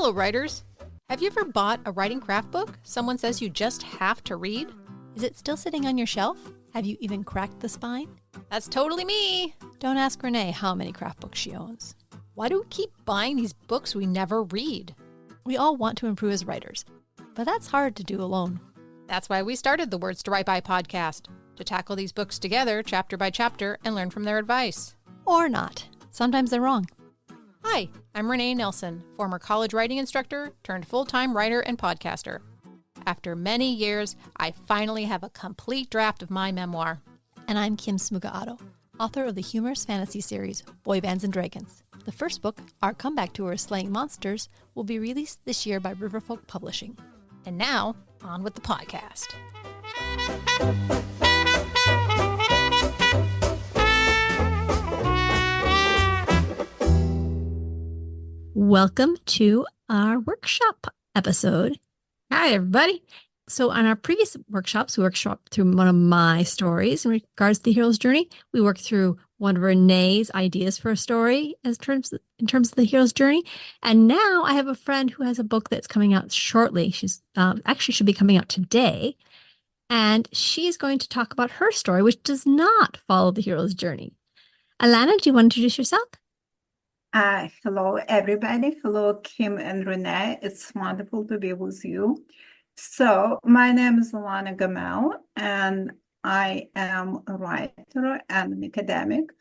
Hello, writers. Have you ever bought a writing craft book someone says you just have to read? Is it still sitting on your shelf? Have you even cracked the spine? That's totally me. Don't ask Renee how many craft books she owns. Why do we keep buying these books we never read? We all want to improve as writers, but that's hard to do alone. That's why we started the Words to Write By podcast, to tackle these books together, chapter by chapter, and learn from their advice. Or not. Sometimes they're wrong. Hi, I'm Renee Nelson, former college writing instructor turned full-time writer and podcaster. After many years, I finally have a complete draft of my memoir. And I'm Kim Smuga-Otto, author of the humorous fantasy series Boy Bands and Dragons. The first book, Our Comeback Tour Slaying Monsters, will be released this year by Riverfolk Publishing. And now, on with the podcast. Welcome to our workshop episode. Hi, everybody. So on our previous workshops, we workshop through one of my stories in regards to the hero's journey. We worked through one of Renee's ideas for a story in terms of the hero's journey. And now I have a friend who has a book that's coming out shortly. She's actually should be coming out today. And she's going to talk about her story, which does not follow the hero's journey. Elana, do you want to introduce yourself? Hello, everybody. Hello, Kim and Renee. It's wonderful to be with you. So my name is Elana Gomel, and I am a writer and an academic.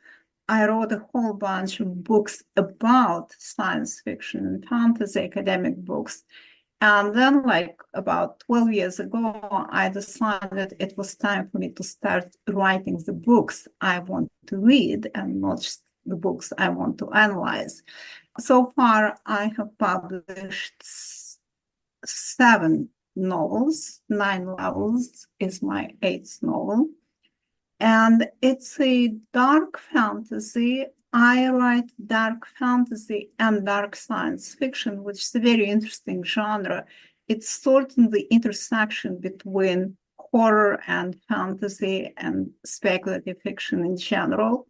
I wrote a whole bunch of books about science fiction and fantasy, academic books. And then, like about 12 years ago, I decided it was time for me to start writing the books I want to read and not just the books I want to analyze. So far, I have published 7 novels. 9 Levels is my 8th novel. And it's a dark fantasy. I write dark fantasy and dark science fiction, which is a very interesting genre. It's sort of the intersection between horror and fantasy and speculative fiction in general.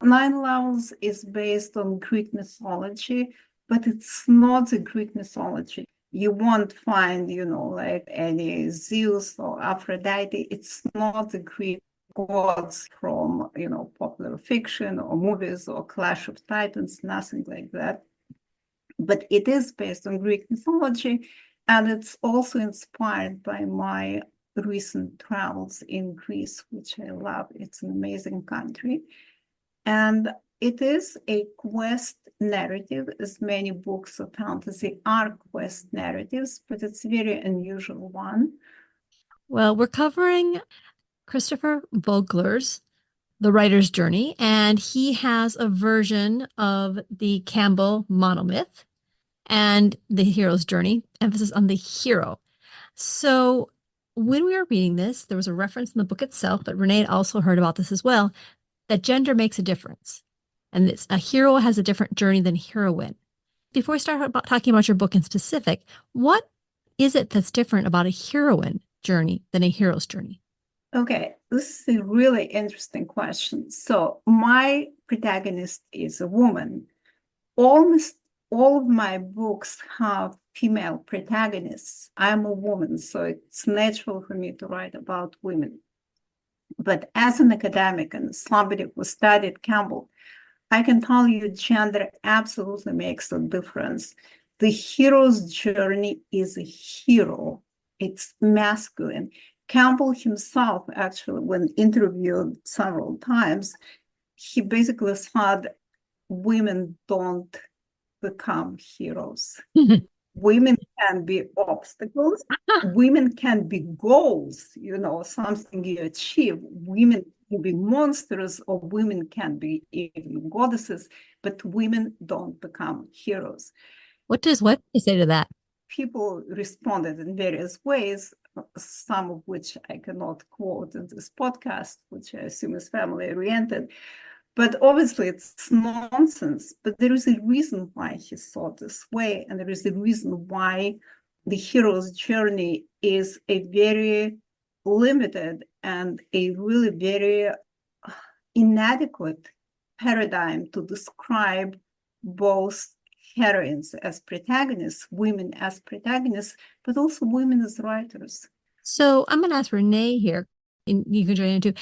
9 Levels is based on Greek mythology, but it's not the Greek mythology. You won't find, like any Zeus or Aphrodite. It's not the Greek gods from, popular fiction or movies or Clash of Titans, nothing like that. But it is based on Greek mythology, and it's also inspired by my recent travels in Greece, which I love. It's an amazing country. And it is a quest narrative, as many books of fantasy are quest narratives, but it's a very unusual one. Well, we're covering Christopher Vogler's The Writer's Journey, and he has a version of the Campbell monomyth and the hero's journey, emphasis on the hero. So when we were reading this, there was a reference in the book itself, but Renee also heard about this as well, that gender makes a difference. And a hero has a different journey than heroine. Before we start talking about your book in specific, what is it that's different about a heroine journey than a hero's journey? Okay, this is a really interesting question. So my protagonist is a woman. Almost all of my books have female protagonists. I'm a woman, so it's natural for me to write about women. But as an academic and somebody who studied Campbell, I can tell you gender absolutely makes a difference. The hero's journey is a hero. It's masculine. Campbell himself, actually, when interviewed several times, he basically said women don't become heroes. Women can be obstacles. Women can be goals, something you achieve. Women can be monsters, or women can be even goddesses, but women don't become heroes. What do you say to that? People responded in various ways, some of which I cannot quote in this podcast, which I assume is family-oriented. But obviously it's nonsense, but there is a reason why he thought this way, and there is a reason why the hero's journey is a very limited and a really very inadequate paradigm to describe both heroines as protagonists, women as protagonists, but also women as writers. So I'm going to ask Renee here, and you can join in too.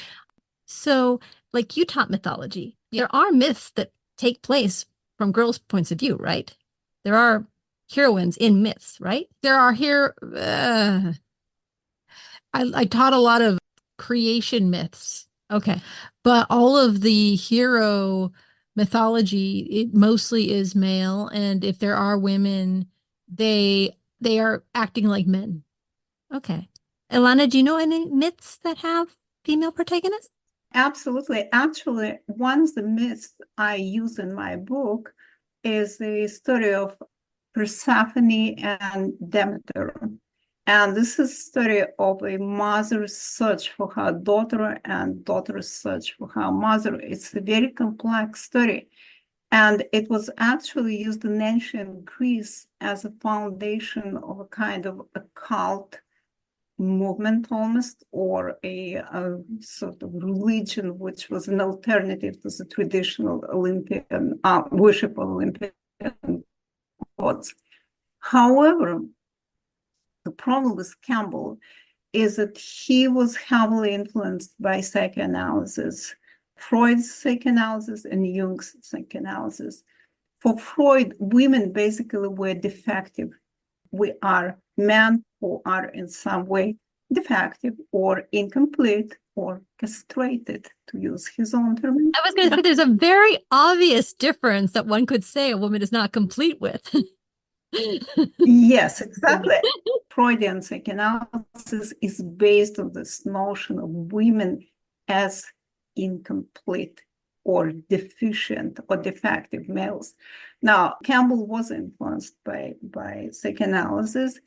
So, like you taught mythology, there are myths that take place from girls' points of view, right? There are heroines in myths, right? There are here. I taught a lot of creation myths, Okay. but all of the hero mythology, it mostly is male, and if there are women, they are acting like men. Okay. Elana, do you know any myths that have female protagonists? Absolutely. Actually, one of the myths I use in my book is the story of Persephone and Demeter. And this is a story of a mother's search for her daughter and daughter's search for her mother. It's a very complex story. And it was actually used in ancient Greece as a foundation of a kind of occult movement almost, or a sort of religion, which was an alternative to the traditional Olympian worship of Olympian gods. However, the problem with Campbell is that he was heavily influenced by psychoanalysis, Freud's psychoanalysis and Jung's psychoanalysis. For Freud, women basically were defective. We are men who are in some way defective or incomplete or castrated, to use his own term. I was going to say there's a very obvious difference that one could say a woman is not complete with. Yes, exactly. Freudian psychoanalysis is based on this notion of women as incomplete or deficient or defective males. Now, Campbell was influenced by psychoanalysis,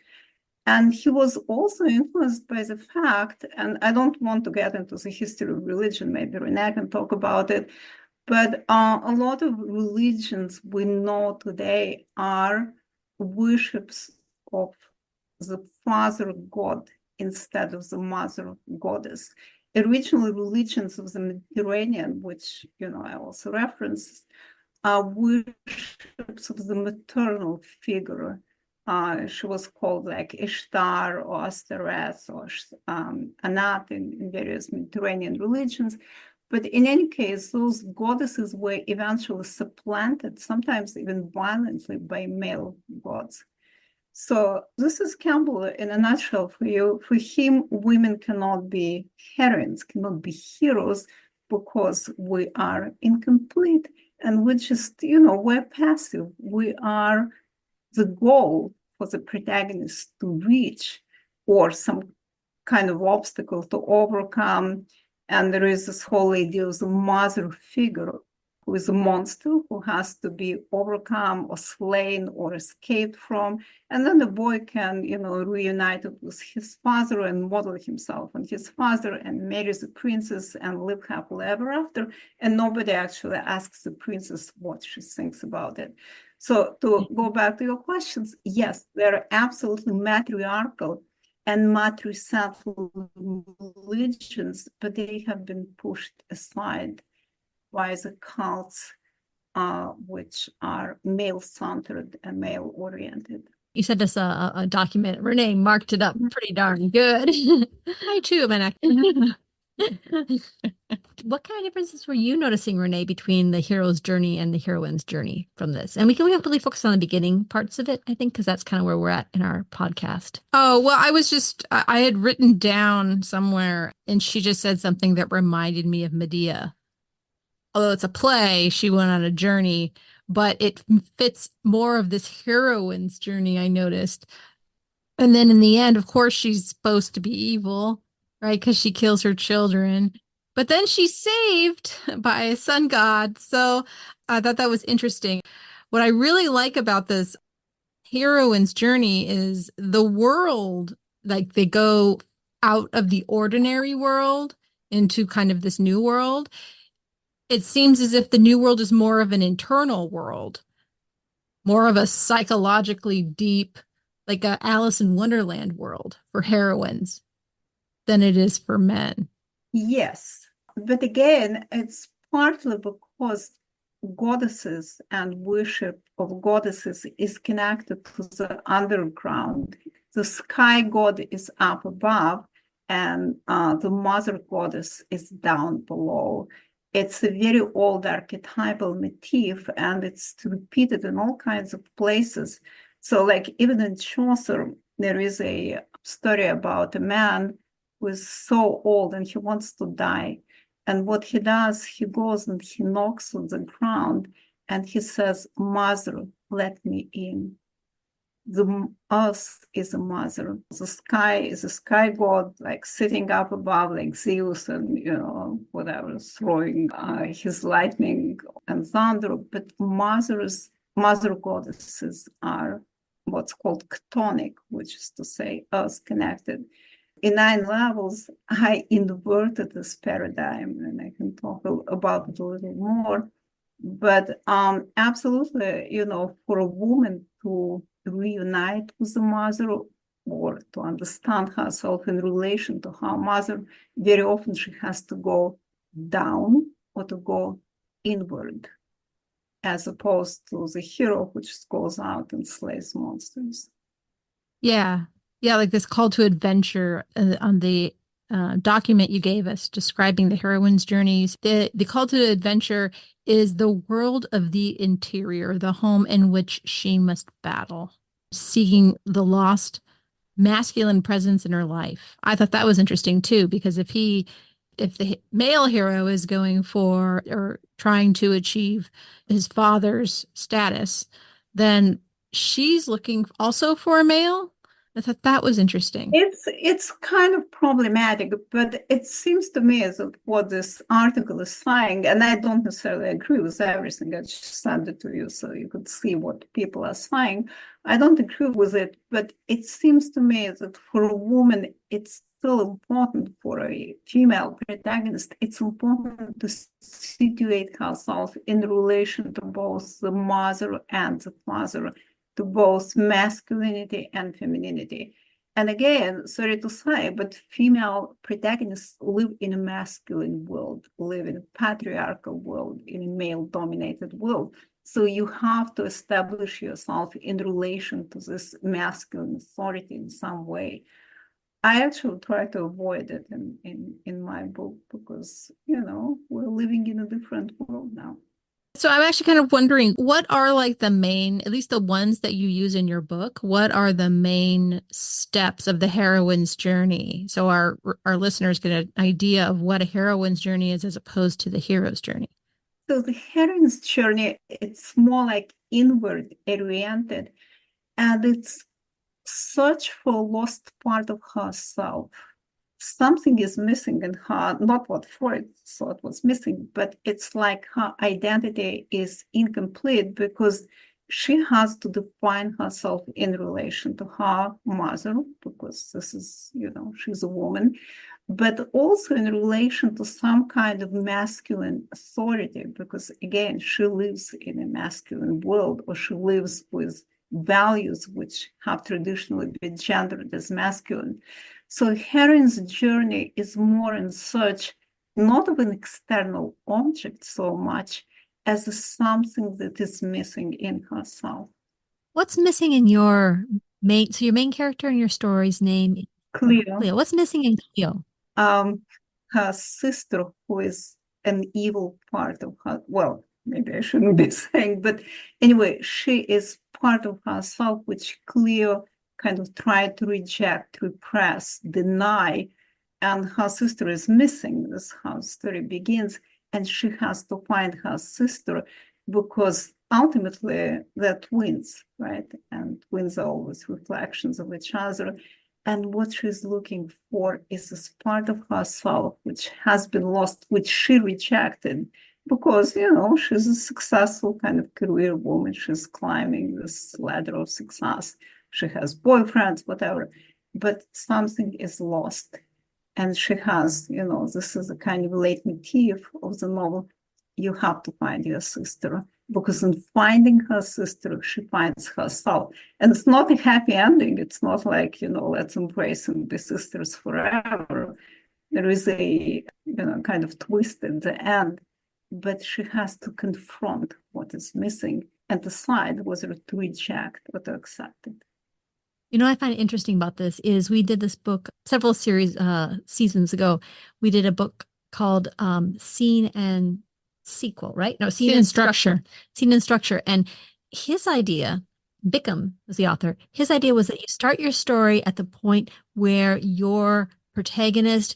and he was also influenced by the fact, and I don't want to get into the history of religion, maybe Renee can talk about it, but a lot of religions we know today are worships of the father god instead of the mother goddess. Original religions of the Mediterranean, which I also reference, are worships of the maternal figure. She was called like Ishtar or Asteres or Anat in various Mediterranean religions. But in any case, those goddesses were eventually supplanted, sometimes even violently, by male gods. So this is Campbell in a nutshell for you. For him, women cannot be heroines, cannot be heroes, because we are incomplete and we just, we're passive. We are the goal for the protagonist to reach, or some kind of obstacle to overcome. And there is this whole idea of the mother figure who is a monster who has to be overcome or slain or escaped from. And then the boy can, reunite with his father and model himself on his father and marries a princess and live happily ever after. And nobody actually asks the princess what she thinks about it. So to go back to your questions, yes, they're absolutely matriarchal and matricentric religions, but they have been pushed aside by the cults, which are male-centered and male-oriented. You sent us a document. Renee marked it up pretty darn good. I too am an actor. What kind of differences were you noticing, Renee, between the hero's journey and the heroine's journey from this? And we can really focus on the beginning parts of it, I think, because that's kind of where we're at in our podcast. Oh, well, I had written down somewhere, and she just said something that reminded me of Medea. Although it's a play, she went on a journey, but it fits more of this heroine's journey, I noticed. And then in the end, of course, she's supposed to be evil, right? Because she kills her children. But then she's saved by a sun god. So I thought that was interesting. What I really like about this heroine's journey is the world, like they go out of the ordinary world into kind of this new world. It seems as if the new world is more of an internal world, more of a psychologically deep, like a Alice in Wonderland world for heroines than it is for men. Yes, but again, it's partly because goddesses and worship of goddesses is connected to the underground. The sky god is up above, and the mother goddess is down below. It's a very old archetypal motif, and it's repeated in all kinds of places. So, like, even in Chaucer, there is a story about a man who is so old and he wants to die. And what he does, he goes and he knocks on the ground and he says, "Mother, let me in." The earth is a mother. The sky is a sky god, like sitting up above, like Zeus, and whatever, throwing his lightning and thunder. But mother goddesses are what's called chthonic, which is to say, earth connected. In 9 levels, I inverted this paradigm, and I can talk about it a little more. But absolutely, for a woman to reunite with the mother or to understand herself in relation to her mother, very often she has to go down or to go inward, as opposed to the hero, which goes out and slays monsters. Yeah. Yeah, like this call to adventure on the document you gave us describing the heroine's journeys. The call to adventure is the world of the interior, the home in which she must battle, seeking the lost masculine presence in her life. I thought that was interesting too, because if the male hero is going for or trying to achieve his father's status, then she's looking also for a male. I thought that was interesting. It's kind of problematic, but it seems to me as what this article is saying, and I don't necessarily agree with everything. I just sent it to you so you could see what people are saying. I don't agree with it, but it seems to me that for a woman, it's still important, for a female protagonist, it's important to situate herself in relation to both the mother and the father, to both masculinity and femininity. And again, sorry to say, but female protagonists live in a masculine world, live in a patriarchal world, in a male-dominated world. So you have to establish yourself in relation to this masculine authority in some way. I actually try to avoid it in my book because, we're living in a different world now. So I'm actually kind of wondering, what are like the main, at least the ones that you use in your book, what are the main steps of the heroine's journey? So our listeners get an idea of what a heroine's journey is as opposed to the hero's journey. So the heroine's journey, it's more like inward oriented, and it's search for a lost part of herself. Something is missing in her, not what Freud thought was missing, but it's like her identity is incomplete because she has to define herself in relation to her mother, because this is, she's a woman, but also in relation to some kind of masculine authority, because again, she lives in a masculine world, or she lives with values which have traditionally been gendered as masculine. So heroine's journey is more in search, not of an external object so much as something that is missing in herself. What's missing in your main character in your story's name is Cleo. Cleo. What's missing in Cleo? Her sister, who is an evil part of her, well, maybe I shouldn't be saying, but anyway, she is part of herself, which Cleo kind of tried to reject, repress, deny, and her sister is missing. This is how the story begins, and she has to find her sister because ultimately they're twins, right? And twins are always reflections of each other. And what she's looking for is this part of herself which has been lost, which she rejected because, she's a successful kind of career woman. She's climbing this ladder of success. She has boyfriends, whatever, but something is lost. And she has, this is a kind of leitmotif of the novel. You have to find your sister, because in finding her sister, she finds herself. And it's not a happy ending. It's not like, let's embrace and be sisters forever. There is a, kind of twist at the end. but she has to confront what is missing and decide whether to reject or to accept it. You know, what I find interesting about this is we did this book several seasons ago. We did a book called Scene and Sequel, right? No, Scene and Structure. Scene and Structure. And his idea, Bickham was the author, his idea was that you start your story at the point where your protagonist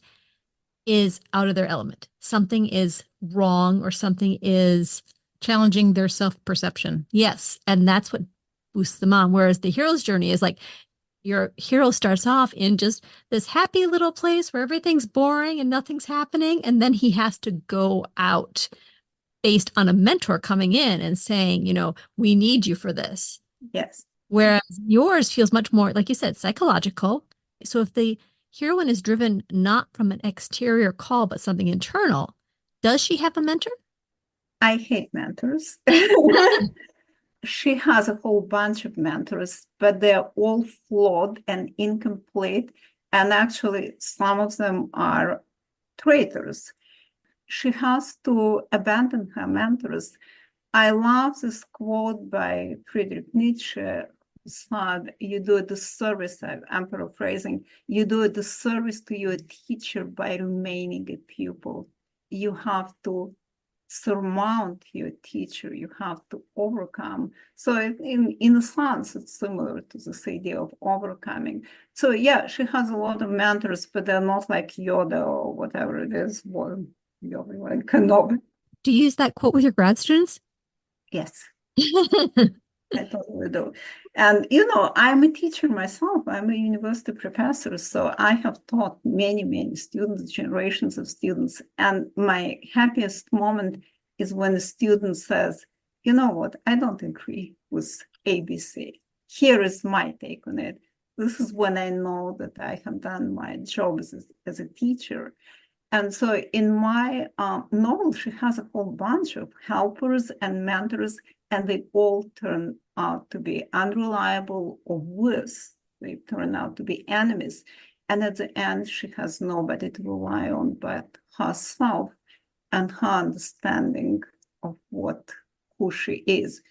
is out of their element. Something is wrong or something is challenging their self-perception. yes. And that's what boosts them on. Whereas the hero's journey is like your hero starts off in just this happy little place where everything's boring and nothing's happening. And then he has to go out based on a mentor coming in and saying, you know, we need you for this. Yes. Whereas yours feels much more, like you said, psychological. So if the heroine is driven not from an exterior call, but something internal, does she have a mentor? I hate mentors. She has a whole bunch of mentors, but they're all flawed and incomplete. And actually, some of them are traitors. She has to abandon her mentors. I love this quote by Friedrich Nietzsche. Said, you do a disservice, I'm paraphrasing, you do a disservice to your teacher by remaining a pupil. You have to surmount your teacher, you have to overcome. So in a sense, it's similar to this idea of overcoming. So yeah, she has a lot of mentors, but they're not like Yoda or whatever it is, or Yoda, like Kenobi. Do you use that quote with your grad students? Yes. I totally do. And, you know, I'm a teacher myself. I'm a university professor. So I have taught many, many students, generations of students. And my happiest moment is when a student says, you know what, I don't agree with ABC. Here is my take on it. This is when I know that I have done my job as a teacher. And so in my novel, she has a whole bunch of helpers and mentors, and they all turn out to be unreliable or worse. They turn out to be enemies. And at the end, she has nobody to rely on but herself and her understanding of who she is.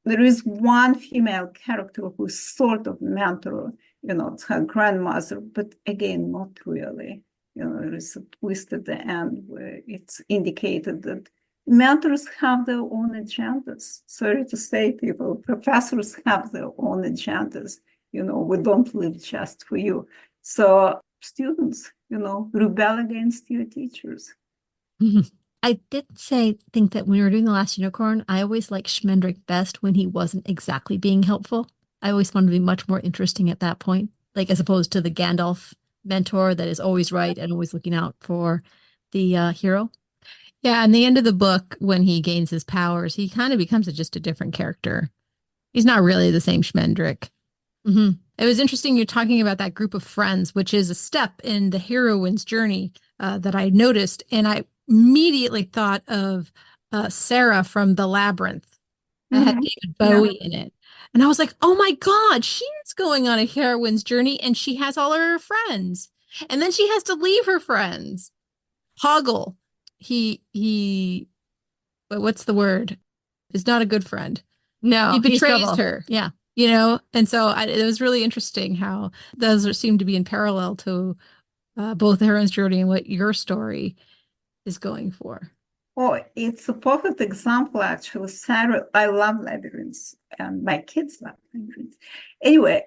There is one female character who's sort of mentor, you know, it's her grandmother, but again, not really. You know, there is a twist at the end where it's indicated that mentors have their own agendas. Sorry to say, people, professors have their own agendas. You know, we don't live just for you. So students, you know, rebel against your teachers. I did think that when we were doing The Last Unicorn, I always liked Schmendrick best when he wasn't exactly being helpful. I always found him to be much more interesting at that point, like as opposed to the Gandalf mentor that is always right and always looking out for the hero. Yeah, and the end of the book, when he gains his powers, he kind of becomes just a different character. He's not really the same Schmendrick. Mm-hmm. It was interesting you're talking about that group of friends, which is a step in the heroine's journey that I noticed. And I immediately thought of Sarah from The Labyrinth. That had David Bowie in it. And I was like, oh my God, she is going on a heroine's journey and she has all of her friends. And then she has to leave her friends. Hoggle, what's the word? Is not a good friend. No, he betrays trouble. her. Yeah. You know, and so it was really interesting how those seem to be in parallel to both the heroine's journey and what your story is going for. Oh, it's a perfect example, actually. Sarah, I love labyrinths, and my kids love labyrinths. Anyway,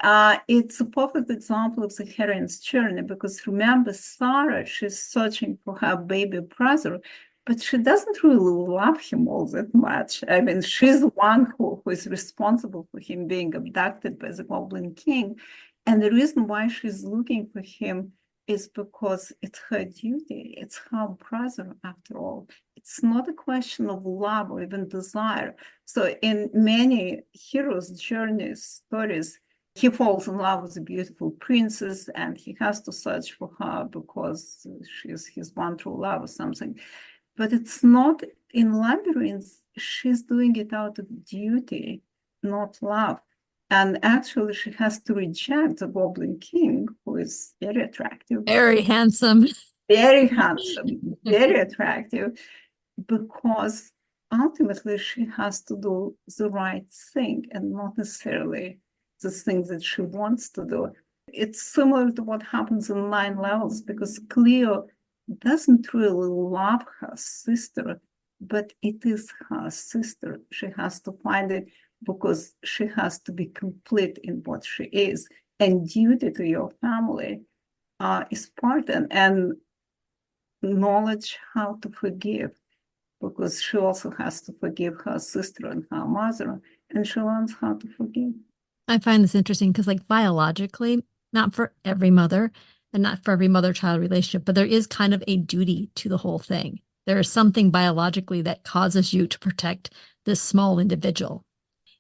it's a perfect example of the heroine's journey because remember, Sarah, she's searching for her baby brother, but she doesn't really love him all that much. I mean, she's the one who is responsible for him being abducted by the Goblin King. And the reason why she's looking for him is because it's her duty. It's her brother, after all. It's not a question of love or even desire. So in many heroes' journey stories, he falls in love with a beautiful princess and he has to search for her because she's his one true love or something. But it's not in Labyrinth, she's doing it out of duty, not love. And actually, she has to reject the Goblin King, who is very attractive. Very handsome. Very handsome, very attractive. because ultimately she has to do the right thing and not necessarily the thing that she wants to do. It's similar to what happens in 9 Levels, because Cleo doesn't really love her sister, but it is her sister. She has to find it because she has to be complete in what she is. And duty to your family is part, and knowledge how to forgive, because she also has to forgive her sister and her mother, and she learns how to forgive. I find this interesting because, like, biologically, not for every mother and not for every mother-child relationship, but there is kind of a duty to the whole thing. There is something biologically that causes you to protect this small individual.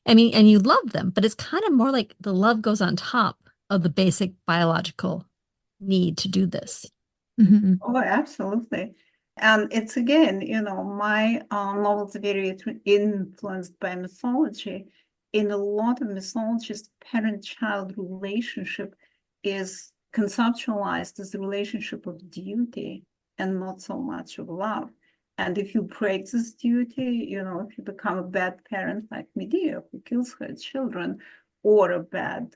I mean, and you love them, but it's kind of more like the love goes on top of the basic biological need to do this. Mm-hmm. Oh, absolutely. And it's again, my novels are very influenced by mythology. In a lot of mythologies, parent-child relationship is conceptualized as a relationship of duty and not so much of love. And if you break this duty, if you become a bad parent like Medea, who kills her children, or a bad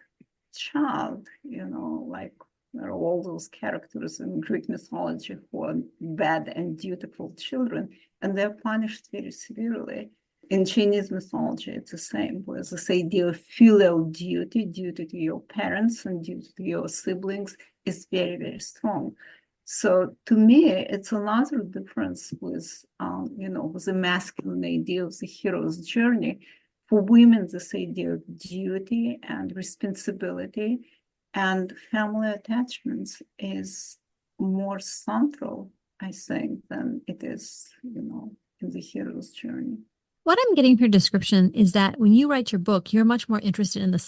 child, like there are all those characters in Greek mythology who are bad and dutiful children, and they're punished very severely. In Chinese mythology, it's the same, where this idea of filial duty to your parents and duty to your siblings is very, very strong. So to me, it's another difference with, with the masculine idea of the hero's journey. For women, this idea of duty and responsibility and family attachments is more central, I think, than it is, in the hero's journey. What I'm getting from your description is that when you write your book, you're much more interested in the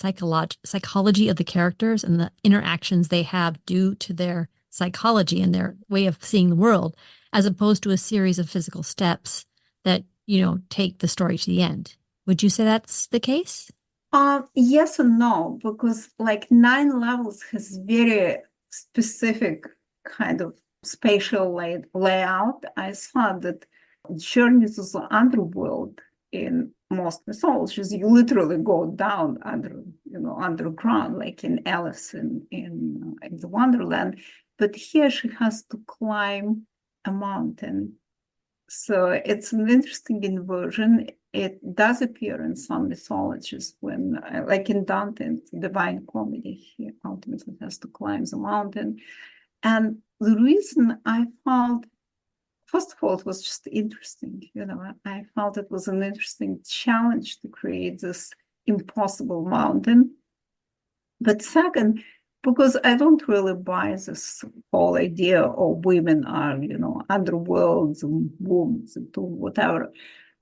psychology of the characters and the interactions they have due to their psychology and their way of seeing the world, as opposed to a series of physical steps that, take the story to the end. Would you say that's the case? Yes and no, because like 9 Levels has very specific kind of spatial layout. I thought that journeys to the underworld in most mythologies, you literally go down underground, like in Alice in the Wonderland. But here she has to climb a mountain. So it's an interesting inversion. It does appear in some mythologies when, like in Dante's Divine Comedy, he ultimately has to climb the mountain. And the reason I found, first of all, it was just interesting. I felt it was an interesting challenge to create this impossible mountain. But second, because I don't really buy this whole idea of women are, underworlds and wombs and whatever.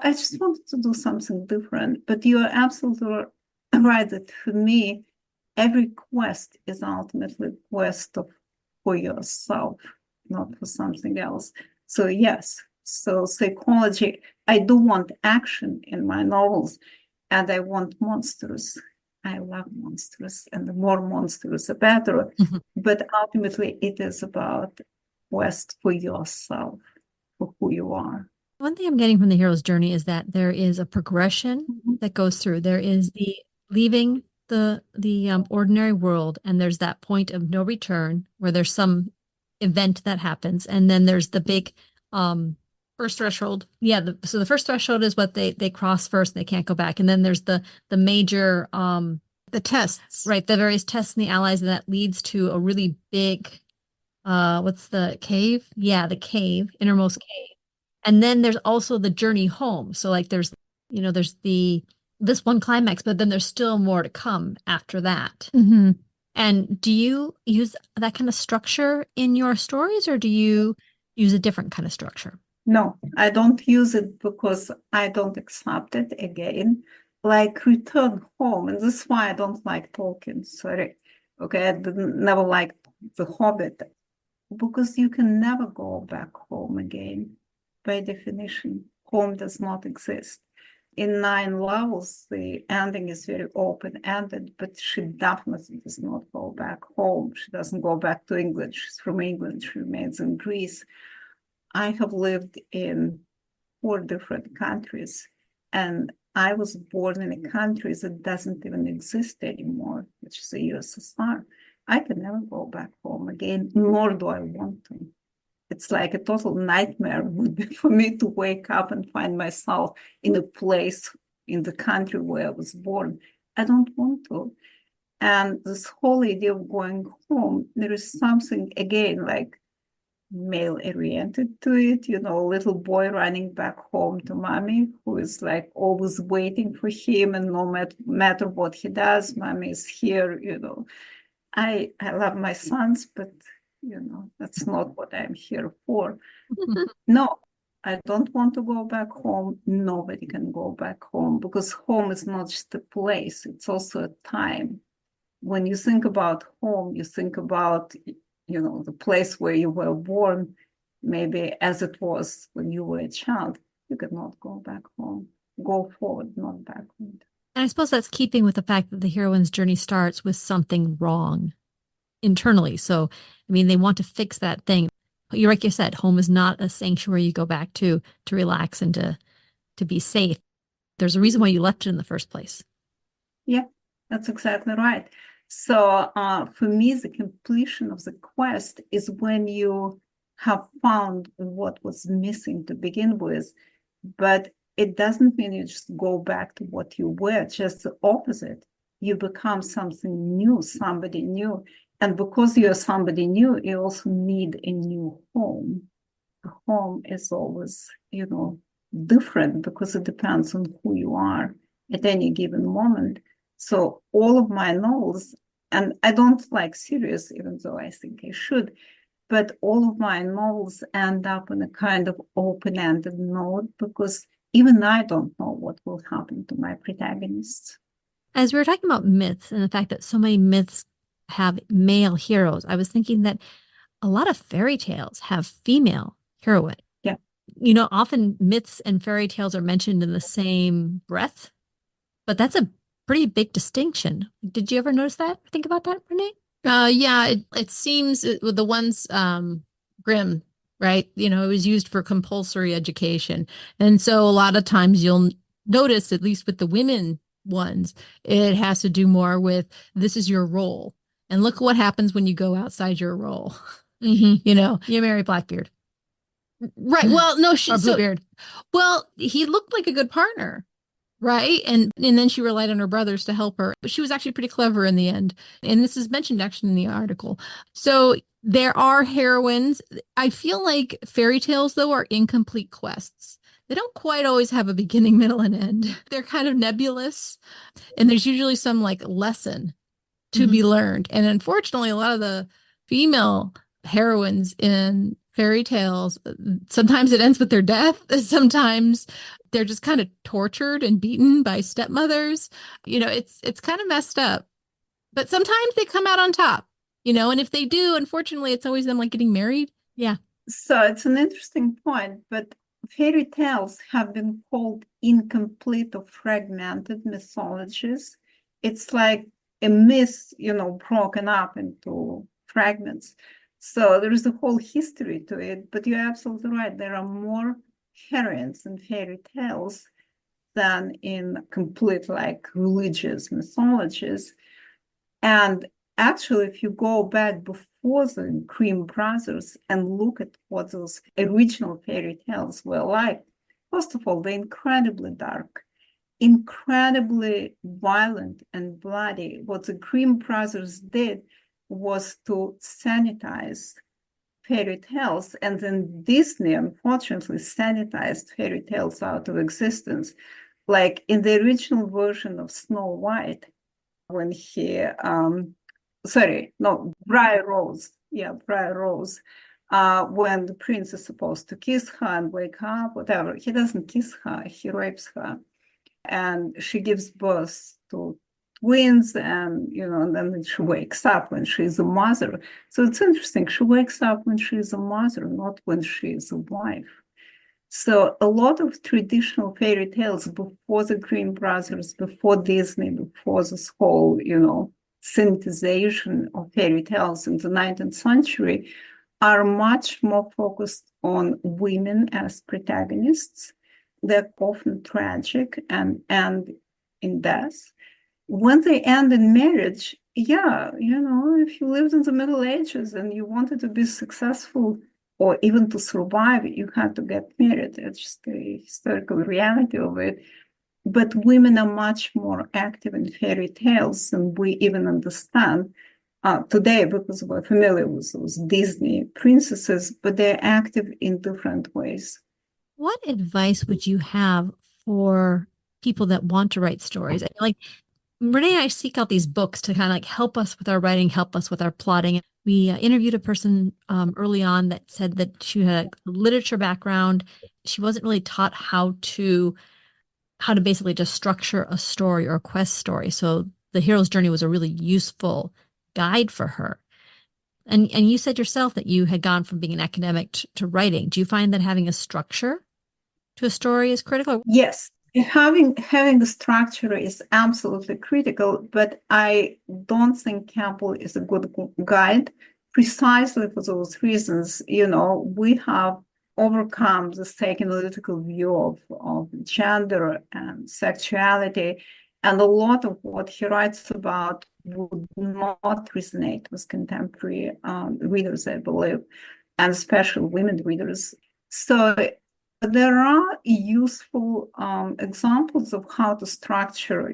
I just wanted to do something different. But you're absolutely right that for me, every quest is ultimately a quest for yourself, not for something else. So yes, so psychology, I do want action in my novels, and I want monsters. I love monsters, and the more monsters, the better. Mhm. But ultimately, it is about quest for yourself, for who you are. One thing I'm getting from the hero's journey is that there is a progression that goes through. There is the leaving the ordinary world, and there's that point of no return where there's some event that happens, and then there's the big first threshold. Yeah, so the first threshold is what they cross first, and they can't go back, and then there's the major The tests. right, the various tests and the allies, and that leads to a really big what's the cave? Yeah, the cave, innermost cave. And then there's also the journey home. So like there's this one climax, but then there's still more to come after that. Mm-hmm. And do you use that kind of structure in your stories, or do you use a different kind of structure? No, I don't use it because I don't accept it again. Like return home, and this is why I don't like Tolkien. Sorry, okay, I never liked The Hobbit, because you can never go back home again. By definition, home does not exist. In 9 Levels, the ending is very open-ended, but she definitely does not go back home. She doesn't go back to England. She's from England. She remains in Greece. I have lived in 4 different countries. And I was born in a country that doesn't even exist anymore, which is the USSR. I can never go back home again, nor do I want to. It's like a total nightmare would be for me to wake up and find myself in a place in the country where I was born. I don't want to. And this whole idea of going home, there is something, again, like male-oriented to it, you know, a little boy running back home to mommy, who is like always waiting for him, and no matter what he does, mommy is here, you know. I love my sons, but, you know, that's not what I'm here for. No, I don't want to go back home. Nobody can go back home, because home is not just a place, it's also a time. When you think about home, you think about, you know, the place where you were born, maybe as it was when you were a child. You cannot go back home. Go forward, not backward. And I suppose that's keeping with the fact that the heroine's journey starts with something wrong internally. So, I mean, they want to fix that thing. You're like you said, home is not a sanctuary you go back to relax and to be safe. There's a reason why you left it in the first place. Yeah, that's exactly right. So for me, the completion of the quest is when you have found what was missing to begin with, but it doesn't mean you just go back to what you were, just the opposite. You become something new, somebody new. And because you're somebody new, you also need a new home. The home is always, you know, different because it depends on who you are at any given moment. So all of my novels, and I don't like series, even though I think I should, but all of my novels end up in a kind of open-ended note, because even I don't know what will happen to my protagonists. As we were talking about myths and the fact that so many myths have male heroes, I was thinking that a lot of fairy tales have female heroine. Yeah. You know, often myths and fairy tales are mentioned in the same breath, but that's a pretty big distinction. Did you ever notice that? Think about that, Renee? Yeah, it seems with the ones Grimm, right? You know, it was used for compulsory education. And so a lot of times you'll notice, at least with the women ones, it has to do more with this is your role. And look what happens when you go outside your role. You know, You marry Blackbeard. right. Well, no, Or Bluebeard. well, he looked like a good partner. Right. And then she relied on her brothers to help her. But she was actually pretty clever in the end. And this is mentioned actually in the article. So there are heroines. I feel like fairy tales, though, are incomplete quests. They don't quite always have a beginning, middle, and end. They're kind of nebulous. And there's usually some like lesson to be learned. And unfortunately, a lot of the female heroines in fairy tales, sometimes it ends with their death. Sometimes they're just kind of tortured and beaten by stepmothers. You know, it's kind of messed up. But sometimes they come out on top, you know, and if they do, unfortunately, it's always them like getting married. Yeah. So it's an interesting point, but fairy tales have been called incomplete or fragmented mythologies. It's like a myth, you know, broken up into fragments. So there is a whole history to it, but you're absolutely right. There are more heroines in fairy tales than in complete like religious mythologies. And actually, if you go back before the Grimm brothers and look at what those original fairy tales were like, first of all, they're incredibly dark, incredibly violent and bloody. What the Grimm brothers did was to sanitize fairy tales, and then Disney, unfortunately, sanitized fairy tales out of existence. Like in the original version of Snow White, when Briar Rose, Briar Rose, when the prince is supposed to kiss her and wake up, whatever, he doesn't kiss her, he rapes her. And she gives birth to twins, and and then she wakes up when she's a mother. So it's interesting, she wakes up when she's a mother, not when she's a wife. So a lot of traditional fairy tales before the Grimm brothers, before Disney, before this whole, synthesization of fairy tales in the 19th century are much more focused on women as protagonists. they're often tragic and end in death. When they end in marriage, yeah, if you lived in the Middle Ages and you wanted to be successful or even to survive, you had to get married. It's just the historical reality of it. But women are much more active in fairy tales than we even understand today, because we're familiar with those Disney princesses, but they're active in different ways. What advice would you have for people that want to write stories? Like Renee and I seek out these books to kind of like help us with our writing, help us with our plotting. We interviewed a person early on that said that she had a literature background. She wasn't really taught how to basically just structure a story or a quest story. So the hero's journey was a really useful guide for her. And you said yourself that you had gone from being an academic to writing. Do you find that having a structure to a story is critical? Yes, having the structure is absolutely critical, but I don't think Campbell is a good guide precisely for those reasons. We have overcome the psychoanalytical view of gender and sexuality, and a lot of what he writes about would not resonate with contemporary readers, I believe, and especially women readers. So there are useful examples of how to structure,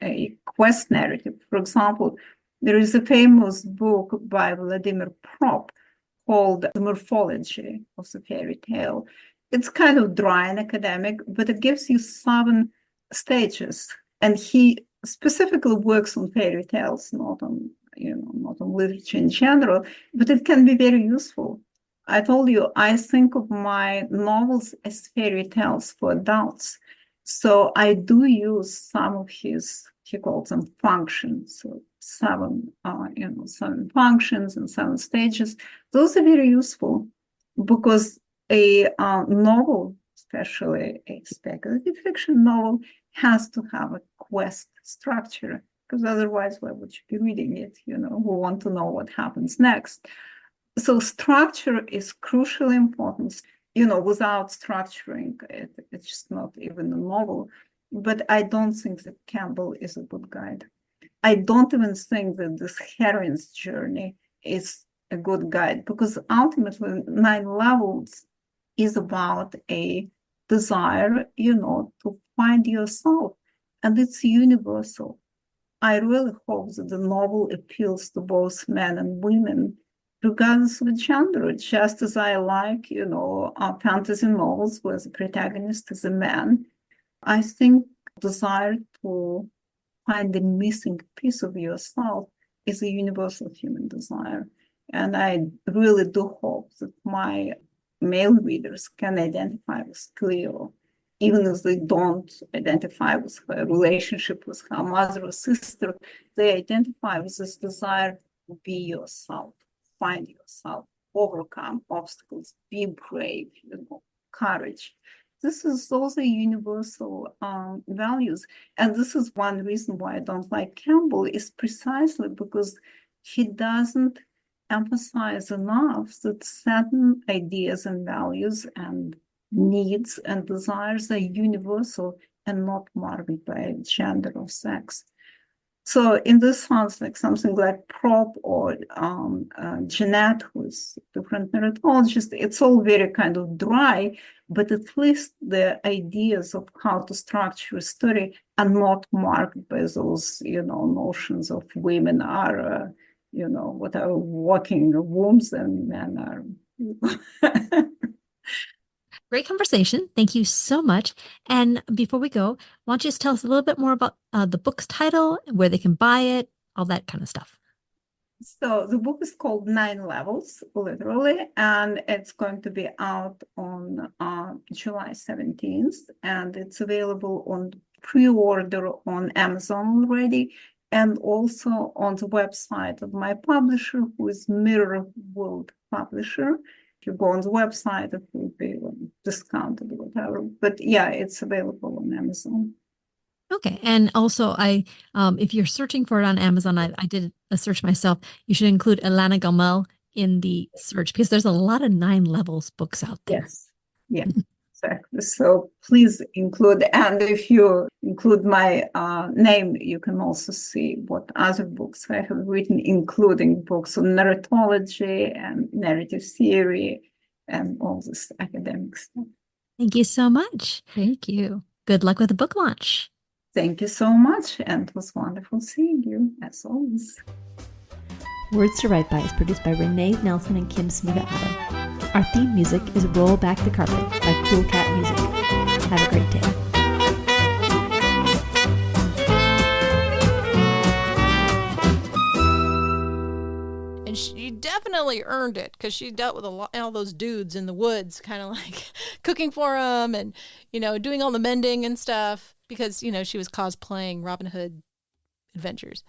a quest narrative. For example, there is a famous book by Vladimir Prop called The Morphology of the Fairy Tale. It's kind of dry and academic, but it gives you 7 stages. And he specifically works on fairy tales, not on literature in general, but it can be very useful. I told you, I think of my novels as fairy tales for adults. So I do use some of he calls them functions, so 7 functions and 7 stages. Those are very useful because a novel, especially a speculative fiction novel, has to have a quest structure, because otherwise, why would you be reading it? We want to know what happens next. So structure is crucially important. Without structuring it, it's just not even a novel. But I don't think that Campbell is a good guide. I don't even think that this heroine's journey is a good guide, because ultimately 9 levels is about a desire, to find yourself, and it's universal. I really hope that the novel appeals to both men and women, regardless of gender, just as I like, fantasy novels where the protagonist is a man. I think desire to find the missing piece of yourself is a universal human desire. And I really do hope that my male readers can identify with Cleo, even if they don't identify with her relationship with her mother or sister. They identify with this desire to be yourself, find yourself, overcome obstacles, be brave, courage. Those are universal values. And this is one reason why I don't like Campbell, is precisely because he doesn't emphasize enough that certain ideas and values and needs and desires are universal and not marked by gender or sex. So in this sense, like something like Prop or Jeanette, who's different narratologist, it's all very kind of dry, but at least the ideas of how to structure a story are not marked by those, notions of women are, whatever, walking wombs and men are. Great conversation. Thank you so much. And before we go, why don't you just tell us a little bit more about the book's title, where they can buy it, all that kind of stuff. So the book is called 9 Levels, literally, and it's going to be out on July 17th, and it's available on pre-order on Amazon already, and also on the website of my publisher, who is Mirror World Publisher. If you go on the website, it will be discounted or whatever. But yeah, it's available on Amazon. Okay. And also if you're searching for it on Amazon, I did a search myself. You should include Elana Gomel in the search, because there's a lot of 9 levels books out there. Yes. Yeah. Exactly. So please include, and if you include my name, you can also see what other books I have written, including books on narratology and narrative theory and all this academic stuff. Thank you so much. Thank you. Good luck with the book launch. Thank you so much, and it was wonderful seeing you, as always. Words to Write By is produced by Renee Nelson and Kim Smiga Adam. Our theme music is Roll Back the Carpet by Cool Cat Music. Have a great day. And she definitely earned it because she dealt with all those dudes in the woods, kind of like cooking for them and, doing all the mending and stuff because, she was cosplaying Robin Hood adventures.